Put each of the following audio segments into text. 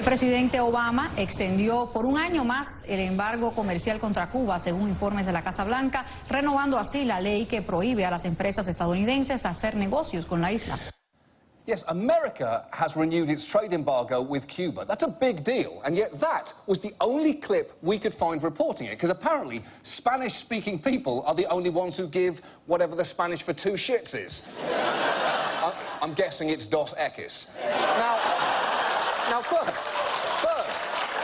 El presidente Obama extendió por un año más el embargo comercial contra Cuba, según informes de la Casa Blanca, renovando así la ley que prohíbe a las empresas estadounidenses hacer negocios con la isla. Yes, America has renewed its trade embargo with Cuba. That's a big deal, and yet that was the only clip we could find reporting it, because apparently Spanish-speaking people are the only ones who give whatever the Spanish for two shits is. I'm guessing it's dos equis. Now first,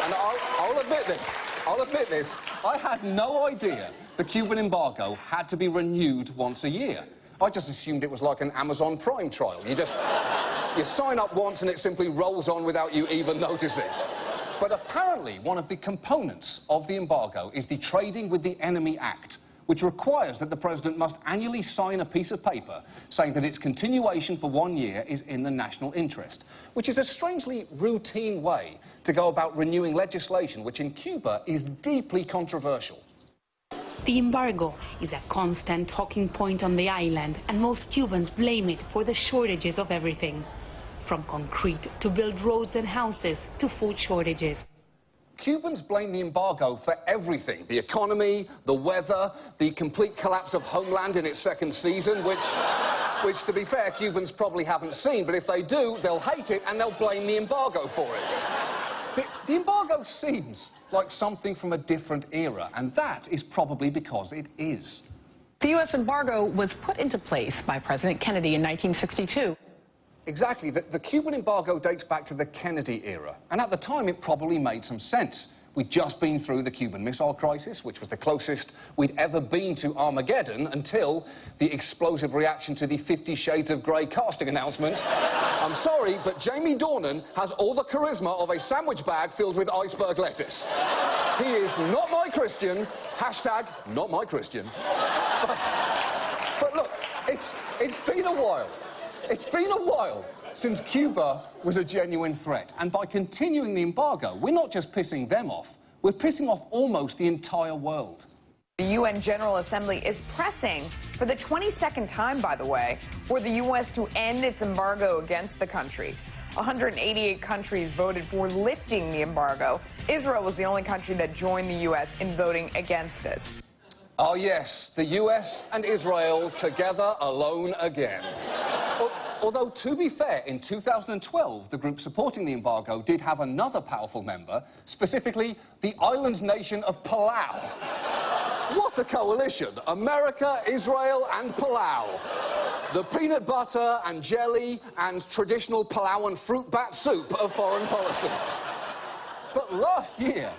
and I'll admit this, I had no idea the Cuban embargo had to be renewed once a year. I just assumed it was like an Amazon Prime trial. You sign up once and it simply rolls on without you even noticing. But apparently one of the components of the embargo is the Trading with the Enemy Act, which requires that the president must annually sign a piece of paper saying that its continuation for 1 year is in the national interest, which is a strangely routine way to go about renewing legislation which in Cuba is deeply controversial. The embargo is a constant talking point on the island, and most Cubans blame it for the shortages of everything, from concrete to build roads and houses to food shortages. Cubans blame the embargo for everything: the economy, the weather, the complete collapse of Homeland in its second season, which to be fair, Cubans probably haven't seen, but if they do, they'll hate it and they'll blame the embargo for it. The embargo seems like something from a different era, and that is probably because it is. The U.S. embargo was put into place by President Kennedy in 1962. Exactly. The Cuban embargo dates back to the Kennedy era, and at the time it probably made some sense. We'd just been through the Cuban Missile Crisis, which was the closest we'd ever been to Armageddon until the explosive reaction to the 50 Shades of Grey casting announcement. I'm sorry, but Jamie Dornan has all the charisma of a sandwich bag filled with iceberg lettuce. He is not my Christian, hashtag not my Christian. But look, it's been a while. It's been a while since Cuba was a genuine threat, and by continuing the embargo, we're not just pissing them off, we're pissing off almost the entire world. The UN General Assembly is pressing, for the 22nd time, by the way, for the U.S. to end its embargo against the country. 188 countries voted for lifting the embargo. Israel was the only country that joined the U.S. in voting against it. Oh yes, the US and Israel together alone again. Although, to be fair, in 2012, the group supporting the embargo did have another powerful member, specifically the island nation of Palau. What a coalition! America, Israel and Palau. The peanut butter and jelly and traditional Palauan fruit bat soup of foreign policy. But last year,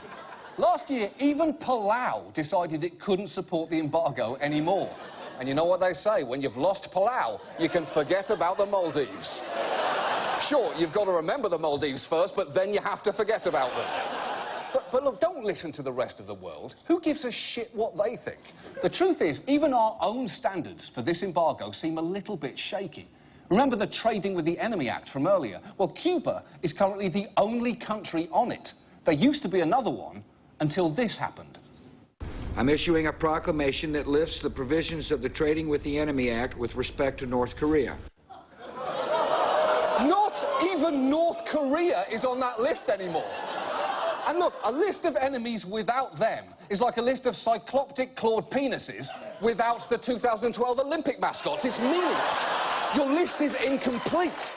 even Palau decided it couldn't support the embargo anymore. And you know what they say, when you've lost Palau, you can forget about the Maldives. Sure, you've got to remember the Maldives first, but then you have to forget about them. But look, don't listen to the rest of the world. Who gives a shit what they think? The truth is, even our own standards for this embargo seem a little bit shaky. Remember the Trading with the Enemy Act from earlier? Well, Cuba is currently the only country on it. There used to be another one until this happened. I'm issuing a proclamation that lifts the provisions of the Trading with the Enemy Act with respect to North Korea. Not even North Korea is on that list anymore. And look, a list of enemies without them is like a list of cycloptic clawed penises without the 2012 Olympic mascots. It's meaningless. Your list is incomplete.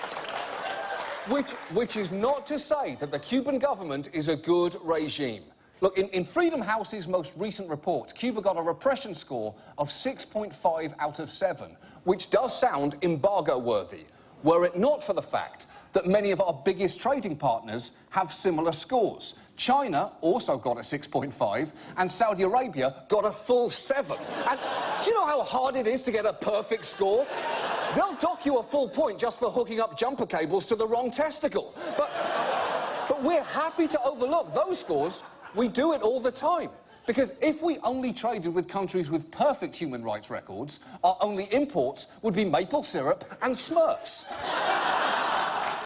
Which is not to say that the Cuban government is a good regime. Look, in Freedom House's most recent report, Cuba got a repression score of 6.5 out of 7, which does sound embargo-worthy, were it not for the fact that many of our biggest trading partners have similar scores. China also got a 6.5, and Saudi Arabia got a full 7. And do you know how hard it is to get a perfect score? They'll dock you a full point just for hooking up jumper cables to the wrong testicle. But we're happy to overlook those scores. We do it all the time. Because if we only traded with countries with perfect human rights records, our only imports would be maple syrup and Smurfs.